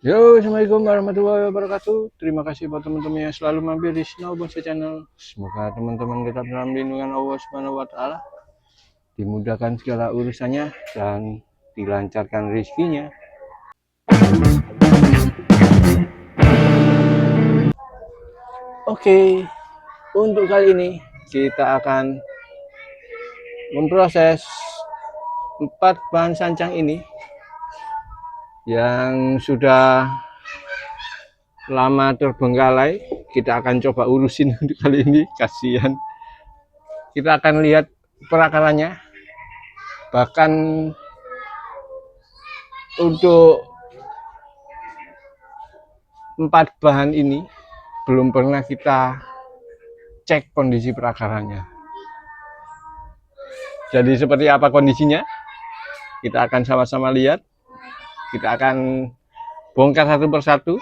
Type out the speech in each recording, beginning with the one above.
Yo, assalamualaikum warahmatullahi wabarakatuh. Terima kasih buat teman-teman yang selalu mampir di Snowbonsai Channel. Semoga teman-teman tetap dalam lindungan Allah Subhanahu wa Ta'ala, dimudahkan segala urusannya dan dilancarkan rezekinya. Oke, untuk kali ini kita akan memproses 4 bahan sancang ini yang sudah lama terbengkalai. Kita akan coba urusin untuk kali ini, kasihan. Kita akan lihat perakarannya, bahkan untuk 4 bahan ini belum pernah kita cek kondisi perakarannya. Jadi seperti apa kondisinya? Kita akan sama-sama lihat. Kita akan bongkar satu persatu.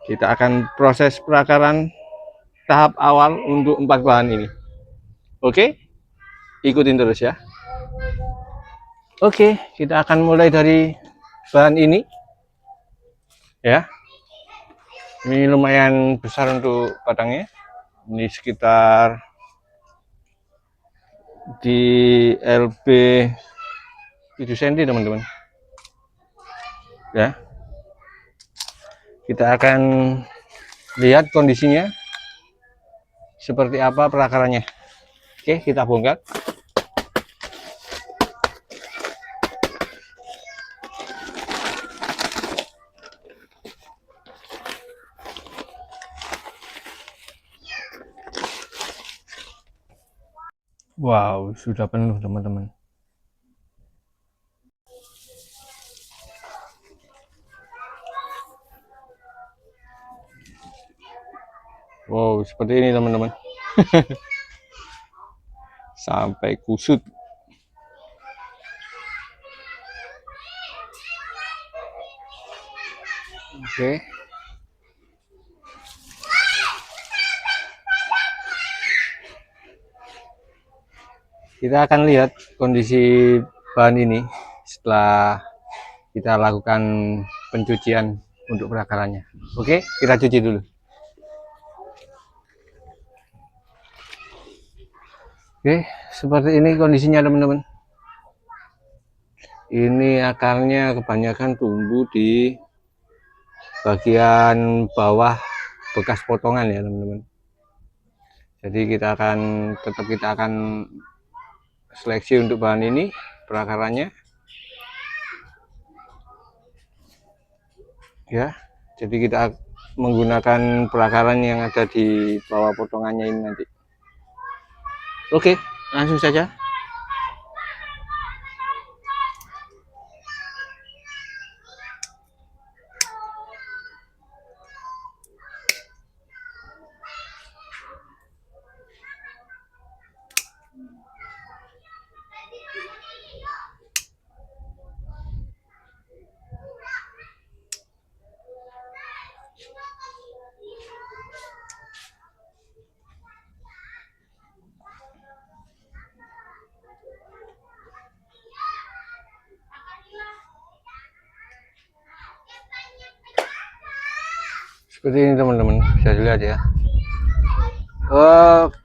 Kita akan proses perakaran tahap awal untuk 4 bahan ini. Oke? Ikutin terus ya. Oke, kita akan mulai dari bahan ini. Ya. Ini lumayan besar untuk batangnya. Ini sekitar di LB 7 cm teman-teman. Ya. Kita akan lihat kondisinya seperti apa perakarannya. Oke, kita bongkar. Wow, sudah penuh teman-teman. Wow, seperti ini teman-teman. Sampai kusut. Oke. Kita akan lihat kondisi bahan ini setelah kita lakukan pencucian untuk perakarannya. Oke, kita cuci dulu. Oke, seperti ini kondisinya teman-teman. Ini akarnya kebanyakan tumbuh di bagian bawah bekas potongan ya teman-teman. Jadi kita akan seleksi untuk bahan ini perakarannya. Ya, jadi kita menggunakan perakaran yang ada di bawah potongannya ini nanti. Oke, langsung saja. Seperti ini teman-teman, bisa dilihat ya.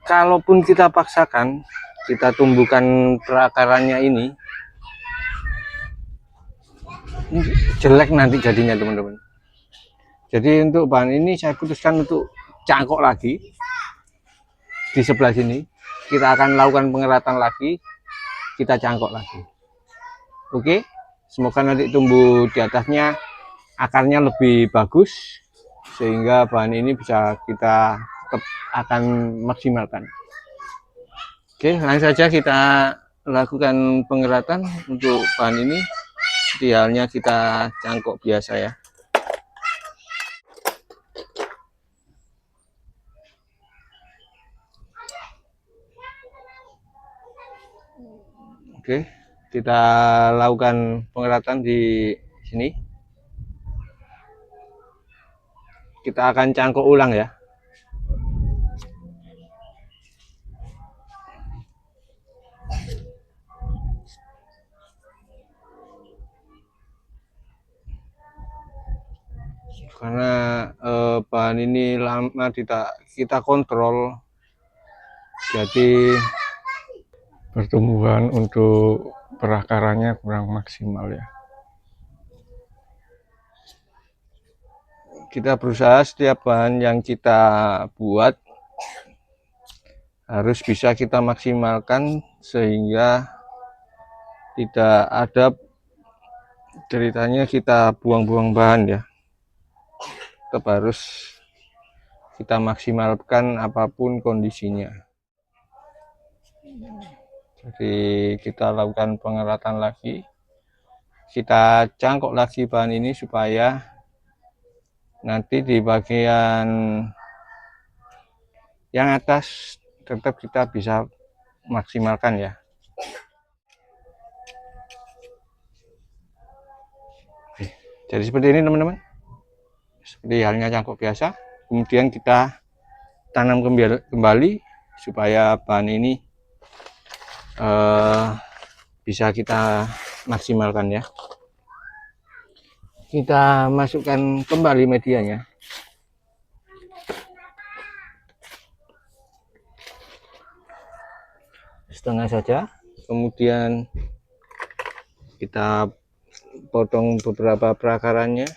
Kalaupun kita paksakan, kita tumbuhkan perakarannya ini jelek nanti jadinya teman-teman. Jadi untuk bahan ini saya putuskan untuk cangkok lagi di sebelah sini. Kita akan lakukan pengeratan lagi, kita cangkok lagi. Oke, semoga nanti tumbuh di atasnya akarnya lebih bagus sehingga bahan ini bisa kita tetap akan maksimalkan. Oke, langsung saja kita lakukan pengeratan untuk bahan ini. Idealnya kita cangkok biasa ya. Oke, kita lakukan pengeratan di sini. Kita akan cangkok ulang ya. karena bahan ini lama kita kontrol, jadi pertumbuhan untuk perakarannya kurang maksimal ya. Kita berusaha setiap bahan yang kita buat harus bisa kita maksimalkan sehingga tidak ada ceritanya kita buang-buang bahan ya. Tetap harus kita maksimalkan apapun kondisinya. Jadi kita lakukan pengeratan lagi, kita cangkok lagi bahan ini supaya nanti di bagian yang atas tetap kita bisa maksimalkan ya. Jadi seperti ini teman-teman, seperti halnya cangkok biasa. Kemudian kita tanam kembali supaya bahan ini bisa kita maksimalkan ya. Kita masukkan kembali medianya. Setengah saja, kemudian kita potong beberapa perakarannya.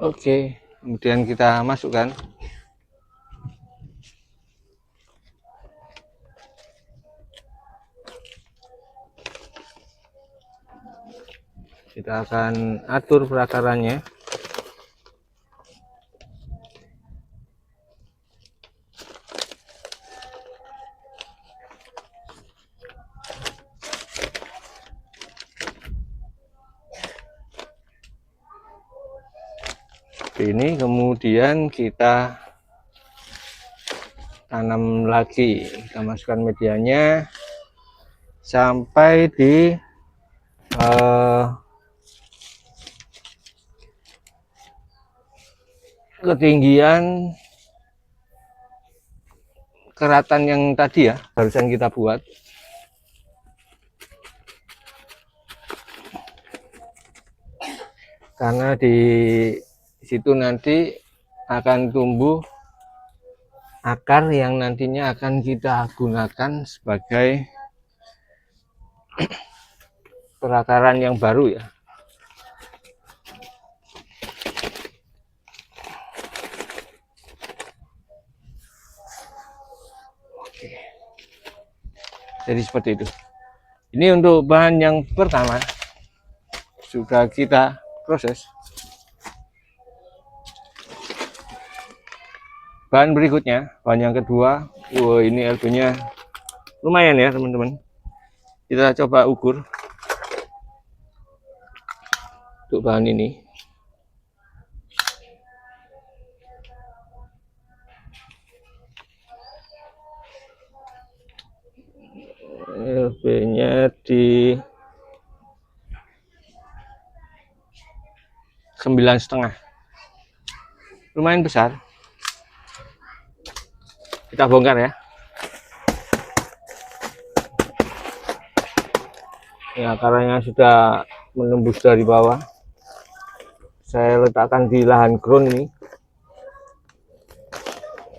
Oke, kemudian kita masukkan. Kita akan atur perakarannya. Ini kemudian kita tanam lagi, kita masukkan medianya sampai di ketinggian keratan yang tadi ya barusan kita buat. Karena di situ nanti akan tumbuh akar yang nantinya akan kita gunakan sebagai perakaran yang baru ya. Oke. Jadi seperti itu. Ini untuk bahan yang pertama sudah kita proses. Bahan berikutnya, bahan yang kedua, ini LB-nya lumayan ya teman-teman. Kita coba ukur untuk bahan ini. LB-nya di 9,5, lumayan besar. Kita bongkar ya. Ya, akarnya sudah menembus dari bawah. Saya letakkan di lahan ground ini.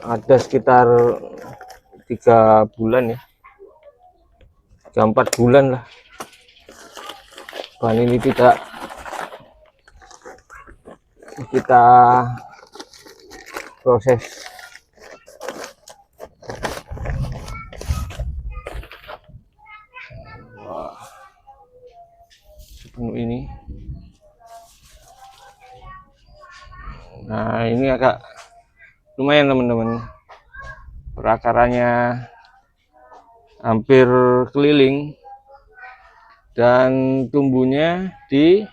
Ada sekitar 3 bulan ya. 3-4 bulan lah. Bahan ini tidak kita proses. Sepenuh ini. Nah, ini agak lumayan teman-teman. Perakarannya hampir keliling dan tumbuhnya di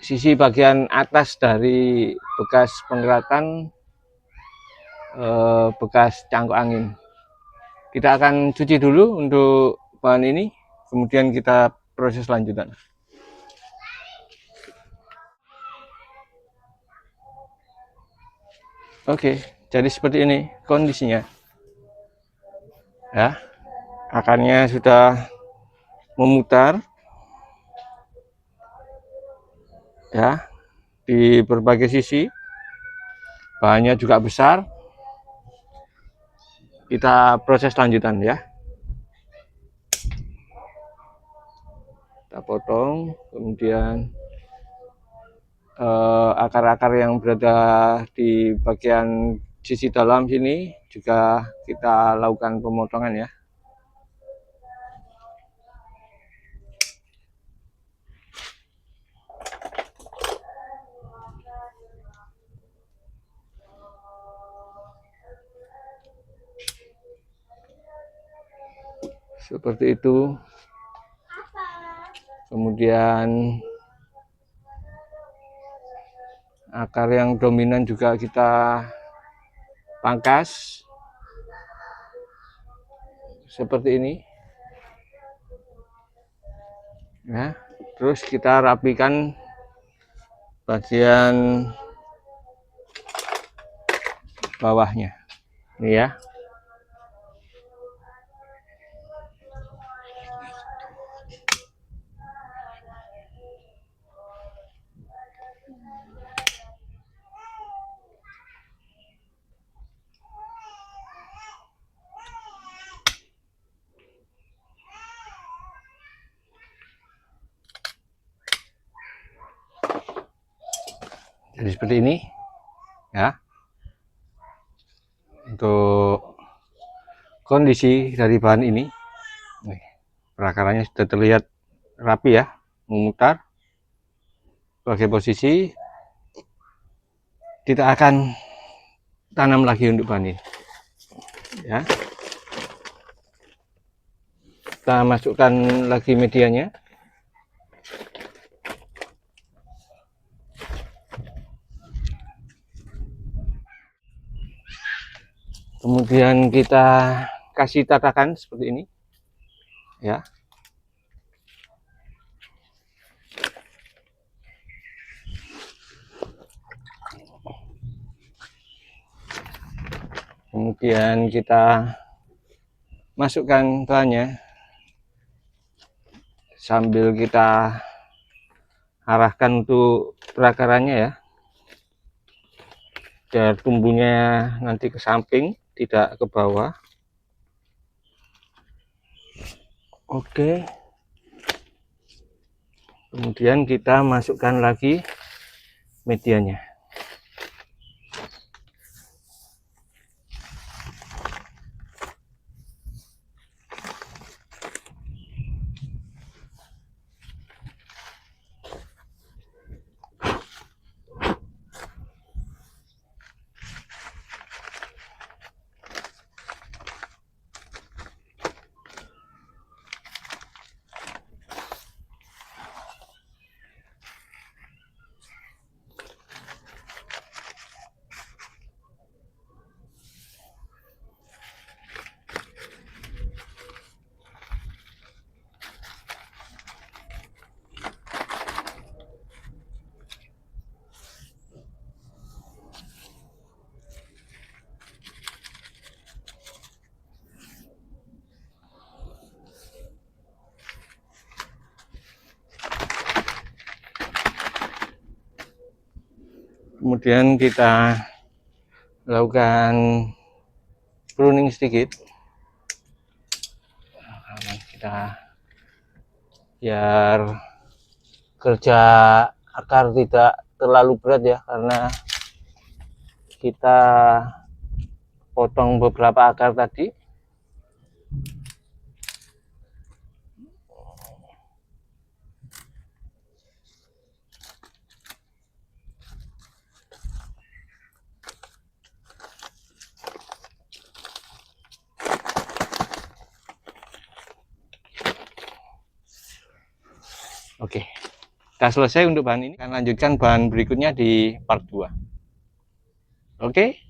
sisi bagian atas dari bekas pengeratan, bekas cangkok angin. Kita akan cuci dulu untuk bahan ini, kemudian kita proses lanjutan. Oke, Jadi seperti ini kondisinya ya, akarnya sudah memutar ya di berbagai sisi, bahannya juga besar. Kita proses lanjutan ya, kita potong, kemudian akar-akar yang berada di bagian sisi dalam sini juga kita lakukan pemotongan ya. Seperti itu. Kemudian akar yang dominan juga kita pangkas seperti ini ya. Terus kita rapikan bagian bawahnya ini ya. Jadi seperti ini ya, untuk kondisi dari bahan ini. Perakarannya sudah terlihat rapi ya, memutar. Sebagai posisi kita akan tanam lagi untuk bahan ini ya. Kita masukkan lagi medianya. Kemudian kita kasih tatakan seperti ini ya. Kemudian kita masukkan bahannya sambil kita arahkan untuk perakarannya ya, biar tumbuhnya nanti ke samping, tidak ke bawah. Oke, kemudian kita masukkan lagi medianya. Kemudian kita lakukan pruning sedikit. Kita biar kerja akar tidak terlalu berat ya, karena kita potong beberapa akar tadi. Oke, kita selesai untuk bahan ini. Akan lanjutkan bahan berikutnya di part 2. Oke.